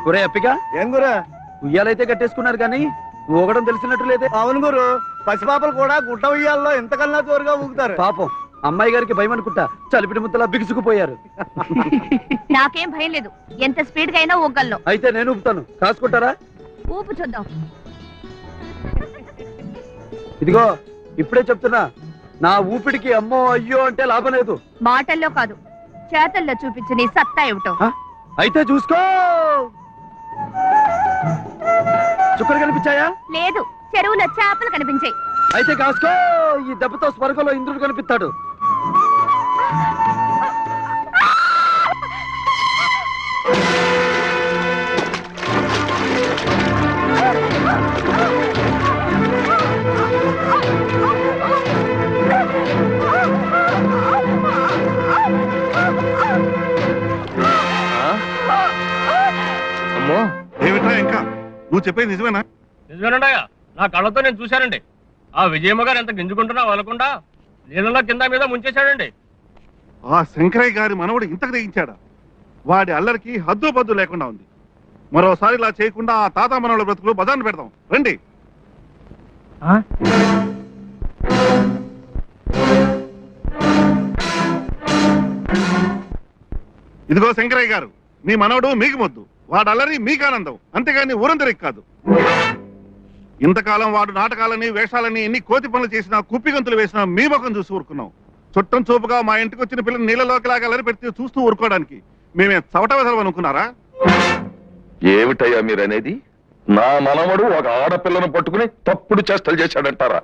గురే అప్పిక ఏం గురు ఉయ్యాలైతే కట్టేసుకున్నారు కానీ ఊగడం తెలిసినట్టు లేదే. అవును గురు, పసిపాపలు కూడా గుట్ట ఉయ్యాల్లో ఇంతకన్నా జోరుగా ఊగుతారు. పాపం అమ్మాయి గారికి భయం అనుకుంటా చలిపిడి ముద్దలా బిగుసుకుపోయారు. నాకేం భయం లేదు, ఎంత స్పీడ్ గా అయినా ఊగలను. అయితే నేను ఊపుతాను, కాసుకుంటారా? ఊపు చూద్దాం. ఇదిగో ఇప్పుడే చెప్తున్నా, నా ఊపిడికి అమ్మో అయ్యో అంటే లాభం లేదు. మాటల్లో కాదు, చేతల్లో చూపించు నీ సత్తా ఏమిటో. అయితే చూసుకో. చుక్కలు కనిపించాయా? లేదు, చెరువులో చేపలు కనిపించాయి. అయితే కాసుకో, ఈ దెబ్బతో స్వర్గంలో ఇంద్రుడు కనిపిస్తాడు. అమ్మో ఏమిటా ఇంకా నువ్వు చెప్పేది నిజమేనా? నిజమేనండయ్యా, నా కళ్ళతో నేను చూశానండి. ఆ విజయమ్మ గారు ఎంత గింజుకుంటున్నా వదలకుండా నీళ్ళలో కింద మీద ముంచేశాడండి. ఆ శంకరయ్య గారి మనవడు ఇంతకు తెగించాడా? వాడి అల్లరికి హద్దు బద్దు లేకుండా ఉంది. మరోసారి ఇలా చేయకుండా ఆ తాత మనవల బ్రతుకులు బజార్ను పెడతాం రండి. ఇదిగో శంకరయ్య గారు, మీ మనవడు మీకు మొద్దు, వాడు అల్లరి మీకు ఆనందం, అంతేగాని ఊరందరికి కాదు. ఇంతకాలం వాడు నాటకాలని వేషాలని ఎన్ని కోతి పనులు చేసినా కుప్పిగంతులు వేసినా మీ ముఖం చూసి ఊరుకున్నాం. చుట్టం చూపుగా మా ఇంటికి వచ్చిన పిల్లలు నీళ్ళలోకి లాగా అల్లరి పెడితే చూస్తూ ఊరుకోవడానికి మేమే చవట వెసలు అనుకున్నారా? ఏమిటయ్యా మీరనేది? నా మనవడు ఒక ఆడపిల్లను పట్టుకుని తప్పుడు చేష్టలు చేశాడంటారా?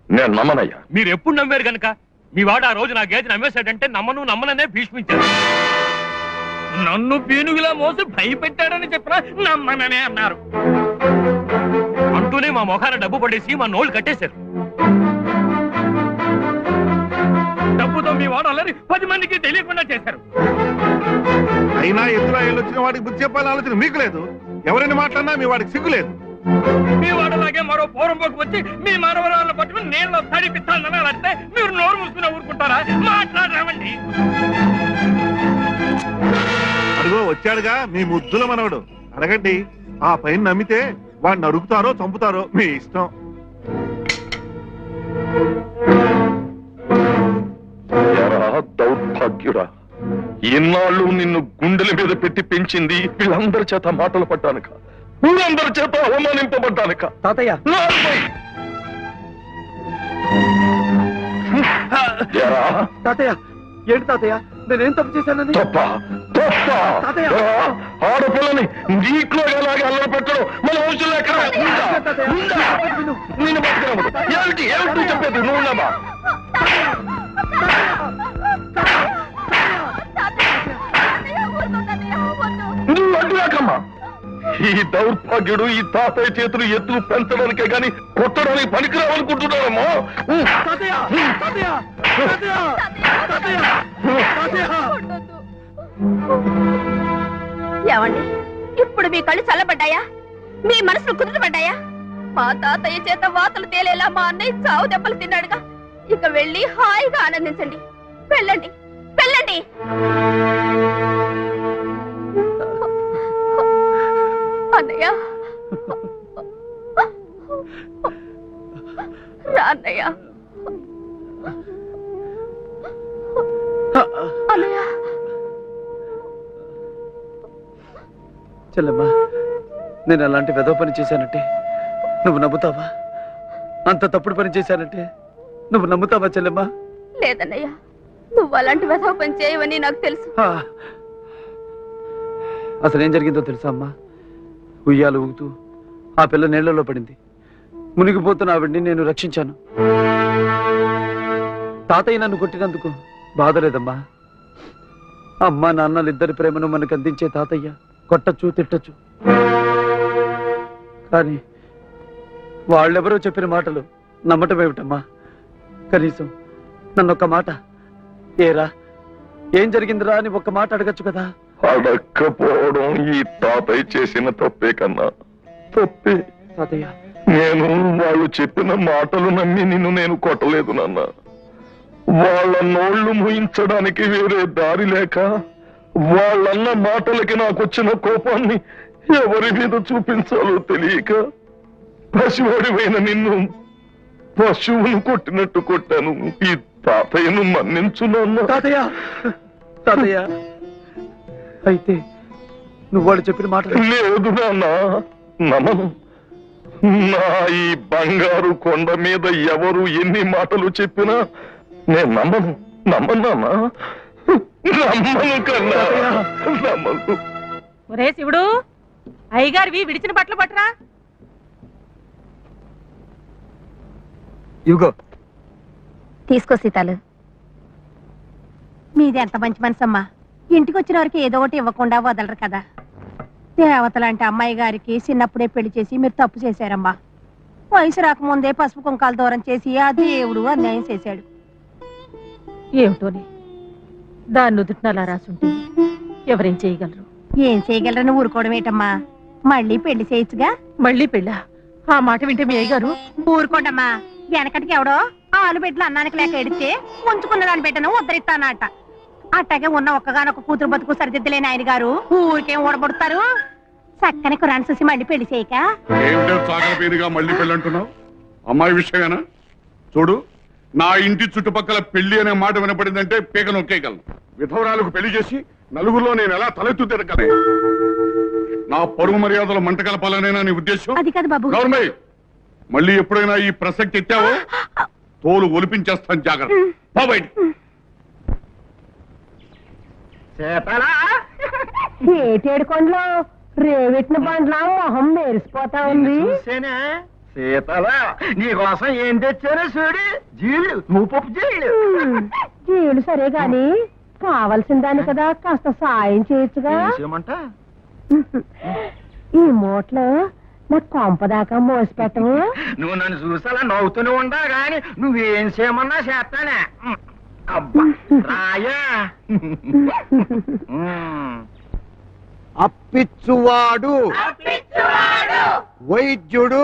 నేను నమ్మనయ్యా. మీరు ఎప్పుడు నమ్మారు కనుక మీ వాడు ఆ రోజు నా గేదె నమ్మేశాడంటే నమ్మననే భీష్మించారు. నన్ను పీనుగులా మోసి భయపెట్టాడని చెప్పినా నమ్మననే అన్నారు. అంటూనే మా మొఖాన డబ్బు పడేసి మా నోళ్ళు కట్టేశారు. డబ్బుతో మీ వాడు అల్లరి 10 మందికి తెలియకుండా చేశారు. అయినా ఎత్తులా వెళ్ళొచ్చిన వాడికి బుద్ధి చెప్పాలని ఆలోచన మీకు లేదు. ఎవరైనా మాట్లాడినా మీ వాడికి సిగ్గు లేదు. మీ వాడలాగే మరో పూర్వంలోకి వచ్చి మీ మనవరాలను పట్టుకుని నీళ్ళలో తడిపిస్తానని అంటే మీరు నోరు మూసుకుని ఊరుకుంటారా? మాట్లాడరామండి. అడుగో వచ్చాడుగా మీ ముద్దుల మనవడు, అడగండి. ఆ పైన నమ్మితే వాడిని నరుకుతారో చంపుతారో మీ ఇష్టం. దౌర్భాగ్యుడా, ఇన్నాళ్ళు నిన్ను గుండెల మీద పెట్టి పెంచింది వీళ్ళందరి చేత మాటలు పడ్డానుక, వీళ్ళందరి చేత అవమానింపబడ్డానుక. తాతయ్య తాతయ్య ఏంటి తాతయ్య, నేనేం తప్పు చేశానని? తప్ప ఆడపిల్లని నీట్లో ఎలాగే అల్లరి పెట్టడం మన వంశంలో ఎక్కడ నేను బతకను. ఏమిటి ఏమిటి చెప్పేది? నువ్వున్నావా? నువ్వు అడ్డురాకమ్మా. ఈ దౌర్భాగ్యుడు ఈ తాతయ్య చేతులు ఎత్తులు పెంచడానికే గాని కొట్టడానికి పనికిరావనుకుంటున్నారమ్మా. ఏమండి, ఇప్పుడు మీ కళ్ళు చల్లబడ్డాయా? మీ మనసులు కుదుటపడ్డాయా? మా తాతయ్య చేత వాతలు తేలేలా మా అన్నయ్య చావు దెబ్బలు తిన్నాడుగా. ఇక వెళ్ళి హాయిగా ఆనందించండి. వెళ్ళండి వెళ్ళండి. అన్నయ్య రా అన్నయ్య. అన్నయ్య చెల్లెమ్మా, నేను అలాంటి వెధవ పని చేశానంటే నువ్వు నమ్ముతావా? అంత తప్పుడు పని చేశానంటే నువ్వు నమ్ముతావా చెల్లెమ్మా? లేదన్నయ్య, నువ్వు అలాంటి వెధవ పని చేయవని నాకు తెలుసు. అసలు ఏం జరిగిందో తెలుసా అమ్మా? ఉయ్యాలు ఊగుతూ ఆ పిల్ల నీళ్లలో పడింది. మునిగిపోతున్న ఆవిడ్ని నేను రక్షించాను. తాతయ్య నన్ను కొట్టినందుకు బాధలేదమ్మా. అమ్మా నాన్నలిద్దరి ప్రేమను మనకు అందించే తాతయ్య కొట్టచ్చు తిట్టచ్చు, కానీ వాళ్ళెవరో చెప్పిన మాటలు నమ్మటం ఏమిటమ్మా? కనీసం నన్నొక్క మాట, ఏరా ఏం జరిగిందిరా అని ఒక్క మాట అడగచ్చు కదా. అడక్కపోవడం ఈ తాతయ్య చేసిన తప్పే కన్నా తప్పే. తాతయ్య, నేను వాళ్ళు చెప్పిన మాటలు నమ్మి నిన్ను నేను కొట్టలేదు నాన్న. వాళ్ళ నోళ్లు ముయించడానికి వేరే దారి లేక వాళ్ళన్న మాటలకి నాకొచ్చిన కోపాన్ని ఎవరి మీద చూపించాలో తెలియక పసివాడివైన నిన్ను పశువును కొట్టినట్టు కొట్టాను. ఈ తాతయ్యను మన్నించున్నా. తాతయ్య తాతయ్య అయితే నువ్వు వాళ్ళు చెప్పిన మాట లేదు నాన్న, నమ్మను. నా ఈ బంగారు కొండ మీద ఎవరు ఎన్ని మాటలు చెప్పినా నేను నమ్మను. నమ్మన్నా నమ్మను కన్నా నమ్మను. ఒరే శివుడు, అయ్యగారివి విడిచిన బట్టలు పట్టరా. ఇవిగో తీసుకో సీతాలు. మీది ఎంత మంచి మనసమ్మా. ఇంటికి వచ్చిన వారికి ఏదో ఒకటి ఇవ్వకుండా వదలరు కదా. దేవతలాంటి అమ్మాయి గారికి చిన్నప్పుడే పెళ్లి చేసి మీరు తప్పు చేశారమ్మా. వయసు రాకముందే పసుపు కుంకాలు దూరం చేసి ఆ దేవుడు అన్యాయం చేశాడు. ఏమిటోని దాన్ని నుదుటిన అలా రాసుంటే ఎవరేం చేయగలరు? ఏం చేయగలరని ఊరుకోవడం ఏంటమ్మా? మళ్ళీ పెళ్లి చేయొచ్చుగా. మళ్ళీ పెళ్ళా? ఆ మాట వింటే మీ అయ్యగారు ఊరుకోండమ్మా. వెనకటికి ఎవడో ఆలు బిడ్డలు అన్నానికి లేక ఎడితే ఉంచుకున్న దాని బిడ్డను ఉద్ధరిస్తానట. అట్టాగే ఉన్న ఒక్కగానొక్క కూతురు బతుకు సరిదిద్దలేని ఆయన గారు ఊరికేం ఊడబడుతారు. చక్కని కురాన్ని చూసి మళ్ళీ పెళ్లి చేయక. ఏమిటో చాకలపేరుగా మళ్ళీ పెళ్ళి అంటున్నావు? అమ్మాయి విషయమేనా? చూడు, నా ఇంటి చుట్టుపక్కల పెళ్లి అనే మాట వినపడిందంటే పీక నొక్కేయగలను. విధవరాలకు పెళ్లి చేసి నలుగురిలో నేను ఎలా తలెత్తు తిరగలే? నా పరువు మర్యాదలు మంట కలపాలనేనా నీ ఉద్దేశం? అది కాదు బాబు. గౌరమయ్య, మళ్ళీ ఎప్పుడైనా ఈ ప్రసక్తి ఎత్తావో తోలు ఒలిపించేస్తాను. జాగ్రత్త. బయట ఏటేడు కొండలో రేవెట్టిన బండ్లా మొహం మెరిసిపోతా ఉంది. సీతల నీ కోసం ఏం తెచ్చారో చూడు. జీళ్ళు, నువ్వు పప్పు జీళ్ళు. జీళ్ళు సరే గాని కావలసిన దాన్ని కదా కాస్త సాయం చేయొచ్చుగా. ఈ మూటలో నా కొంపదాకా మోసి పెట్టవు. నువ్వు నన్ను చూసాలా నవ్వుతూనే ఉండా గాని నువ్వేం చేయమన్నా చేస్తానే. అబ్బా రాయా. అప్పిచ్చువాడు వైద్యుడు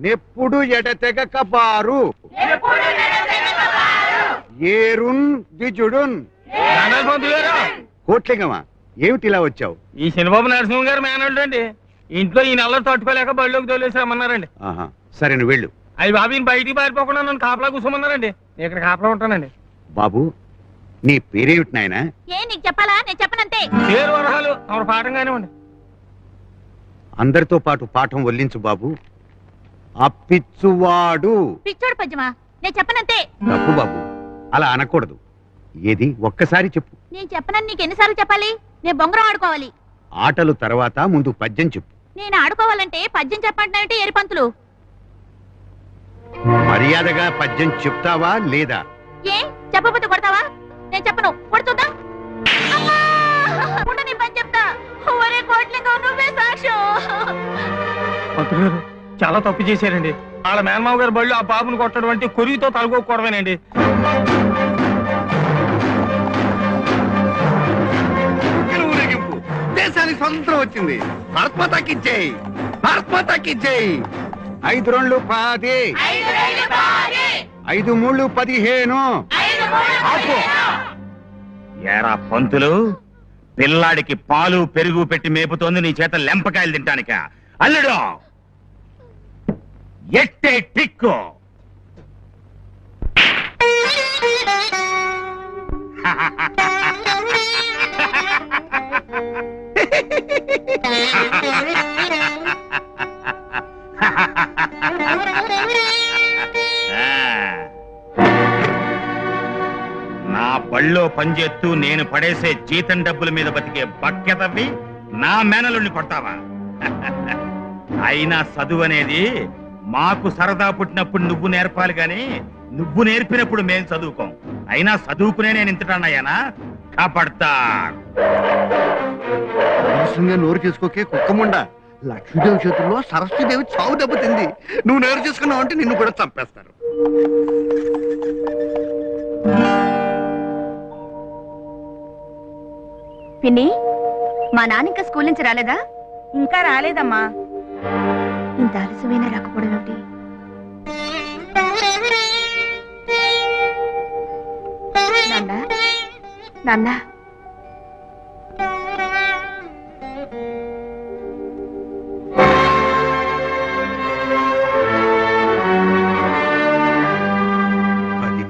నెప్పుడు ఎడతెగక బారు ఏరున్ ద్విజుడున్. కోట్లింగమా, ఏమిటిలా వచ్చావు? ఈ శనిబాబు నరసింహ గారు మేనల్డ్ అండి. ఇంట్లో ఈ నెలలో తట్టుకోలేక బళ్ళలోకి తోలేసామన్నారండి. సరే నువ్వు వెళ్ళు. అవి బాబు ఈయన బయటికి పారిపోకుండా నన్ను కాపలా కూర్చోమన్నారండి. నేను ఇక్కడ కాపలా ఉంటానండి. బాబు, నీ పేరేమిటి నాయనా? ఏ నీకు చెప్పాలా? నేను చెప్పనంతే. పేరు వరహాలు తమరు పాఠం కానివ్వండి. అందరితో పాటు పాఠం వల్లించు బాబు. అప్పిచ్చువాడు. పిచ్చోడు పద్యమా? నేను చెప్పనంతే. తప్పు బాబు, అలా అనకూడదు. ఏది ఒక్కసారి చెప్పు. నేను చెప్పనని నీకు ఎన్నిసార్లు చెప్పాలి? నేను బొంగరం ఆడుకోవాలి. ఆటలు తర్వాత ముందు పద్యం చెప్పు. నేను ఆడుకోవాలంటే పద్యం చెప్పంటే ఎరి పంతులు. మర్యాదగా పద్యం చెప్తావా లేదా? ఏ చెప్పబోతే కొడతావా? నేను చెప్పను. కొడుతుందా? నీ పని చెప్తా. ఒరే కోట్లింగం, నువ్వే సాక్ష్యం. పంతులు గారు చాలా తప్పు చేశారండి. వాళ్ళ మేనమావ గారు బళ్ళు ఆ బాబుని కొట్టడం అంటే కొరిగితో తలగొక్కడమేనండి. దేశానికి స్వతంత్రం వచ్చింది. భారత్మాతకిచ్చేయి, భారత్మాతకిచ్చేయి. 5 2 10, 5 3 15. ఏరా పంతులు, పిల్లాడికి పాలు పెరుగు పెట్టి మేపుతోంది నీ చేత లెంపకాయలు తింటానిక? అల్లుడు ఎట్టే టిక్కు. నా బళ్ళో పనిచేస్తూ నేను పడేసే జీతం డబ్బుల మీద బతికే బక్కెతవి నా మేనలుని కొడతావా? అయినా చదువు అనేది మాకు సరదా పుట్టినప్పుడు నువ్వు నేర్పాలి గాని నువ్వు నేర్పినప్పుడు మేం చదువుకోం. అయినా చదువుకునే నేను ఇంతటానయ్యానా? కాపాడతా. అవసరంగా నోరు చేసుకోకే కుక్కముండా. లక్ష్మీదేవి చేతుల్లో సరస్వతీదేవి చావు దెబ్బతింది. నువ్వు నోరు చేసుకున్నావు అంటే నిన్ను కూడా చంపేస్తారు. పిన్ని, మా నాన్న ఇంకా స్కూల్ నుంచి రాలేదా? ఇంకా రాలేదమ్మా. ఇంత ఆలస్యమైన రాకపోవడం ఏమిటి? నాన్న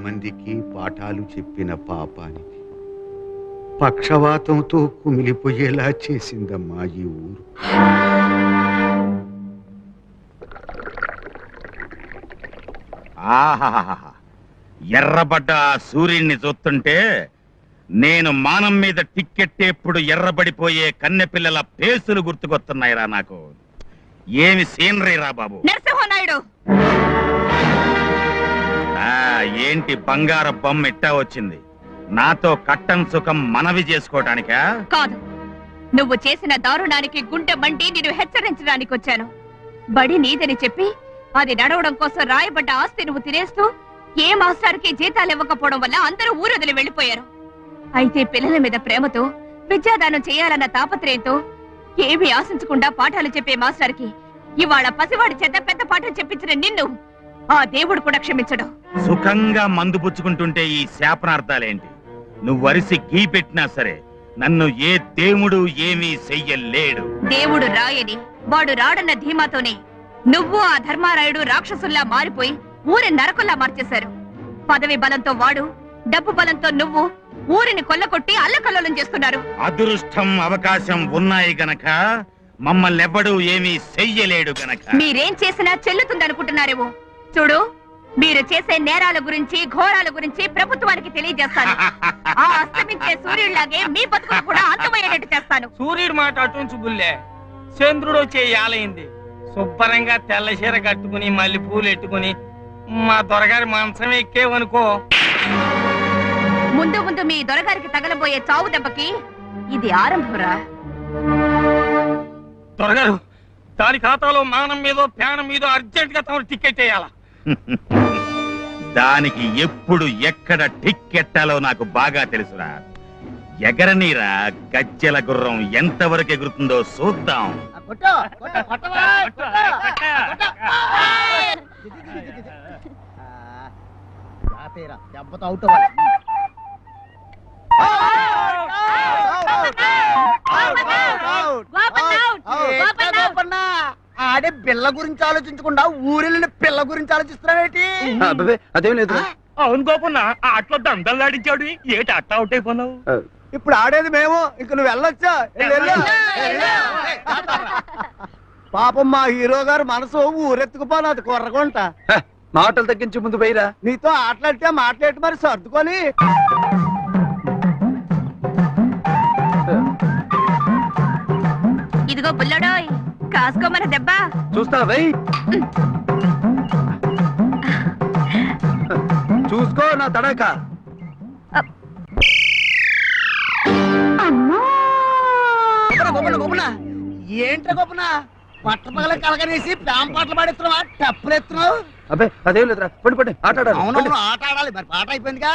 మందికి పాఠాలు చెప్పిన పాపానికి పక్షవాతంతో కుమిలిపోయేలా చేసిందమ్మా ఈ ఊరు. ఆహాహా ఎర్రబడ్డ ఆ సూర్యుడిని చూస్తుంటే నేను మానం మీద టిక్కెట్టేప్పుడు ఎర్రబడిపోయే కన్నెపిల్లల పేసులు గుర్తుకొస్తున్నాయిరా నాకు. ఏమి సీనరీ రా బాబు. నరసింహనాయుడు ఏంటి బంగారు బొమ్మ ఇట్టా వచ్చింది? నాతో కట్టం సుఖం మనవి చేసుకోవటానికా? కాదు, నువ్వు చేసిన దారుణానికి గుండె మండి నిన్ను హెచ్చరించడానికి వచ్చాను. బడి నీదని చెప్పి అది నడవడం కోసం రాయబడ్డ ఆస్తి నువ్వు తినేస్తూ ఏ మాస్టర్కి జీతాలు ఇవ్వకపోవడం వల్ల అందరూ ఊరొదిలి వెళ్లిపోయారు. అయితే పిల్లల మీద ప్రేమతో విద్యాదానం చేయాలన్న తాపత్రయంతో ఏమీ ఆశించకుండా పాఠాలు చెప్పే మాస్టర్కి ఇవాళ పసివాడి చేత పెద్ద పాఠం చెప్పించిన నిన్ను ఆ దేవుడు కూడా క్షమించడు. సుఖంగా మందు పుచ్చుకుంటుంటే ఈ శాపనార్థాలేంటి? నువ్వు వరిసి గీ పెట్టినా సరే నన్ను ఏ దేవుడు ఏమీ చెయ్యలేడు. దేవుడు రాయని వాడు రాడన్న ధీమాతోనే నువ్వు ఆ ధర్మారాయుడు రాక్షసుల్లా మారిపోయి ఊరి నరకుల్లా మార్చేశారు. పదవి బలంతో వాడు, డబ్బు బలంతో నువ్వు ఊరిని కొల్లకొట్టి అల్లకల్లోలం చేస్తున్నారు. అదృష్టం అవకాశం ఉన్నాయి గనక మమ్మల్ని ఎవ్వడూ ఏమీ చెయ్యలేడు గనక మీరేం చేసినా చెల్లుతుందనుకుంటున్నారేమో. చూడు, మీరు చేసే నేరాల గురించి ఘోరాల గురించి ప్రభుత్వానికి తెలియజేస్తాను. ఆ అస్తమించే సూర్యుడిలాగే మీ బతుకులు కూడా అంతమయ్యేటట్టు చేస్తాను. సూర్యుడు మాట అటుంచు బుల్లే, చంద్రుడు వచ్చే యాలైంది. శుభ్రంగా తెల్ల చీర కట్టుకుని మళ్ళీ పూలు ఎట్టుకుని మా దొరగారి మంచం ఎక్కేవనుకో, ముందు ముందు మీ దొరగారికి తగలబోయే చావు దెబ్బకి ఇది ఆరంభరా. దొరగారు, దాని ఖాతాలో మానం మీదో ప్రాణం మీదో అర్జెంట్ గా తమరు టికెట్ వేయాలా? దానికి ఎప్పుడు ఎక్కడ టిక్కెట్టాలో నాకు బాగా తెలుసురా. ఎగరనీరా, గజ్జెల గుర్రం ఎంతవరకు ఎగురుతుందో చూద్దాం. ఆడే పిల్ల గురించి ఆలోచించకుండా ఊరెళ్ళిన పిల్ల గురించి ఆలోచిస్తున్నావేటి? అదేం లేదు. అవును గోపన్న, అట్లా దండలాడించాడు. ఏటి అట్లా అవుట్ అయిపోయినావు? ఇప్పుడు ఆడేది మేము, ఇంక నువ్వు వెళ్ళొచ్చా? పాపం మా హీరో గారు మనసు ఊరెత్తుకుపోనాది కొర్రకుంట. మాటలు తగ్గించి ముందు పోయిరా. నీతో ఆటలాడితే మాట్లాడి మరి సర్దుకొని. ఇదిగో బుల్లడోయ్, కాసుకోమన దెబ్బ. చూస్తావా భయ్? చూసుకో నా తడక. ఏంట్రా గొప్పన పట్టపగల కలగనేసి ప్రేమ పాటలు పాడిస్తున్నావా? టప్పులు ఎత్తున్నావు? అబ్బే అదేం లేదురా, పండి పండి ఆట ఆడాలి. అవునవును, ఆట ఆడాలి. మరి పాట అయిపోయిందిగా.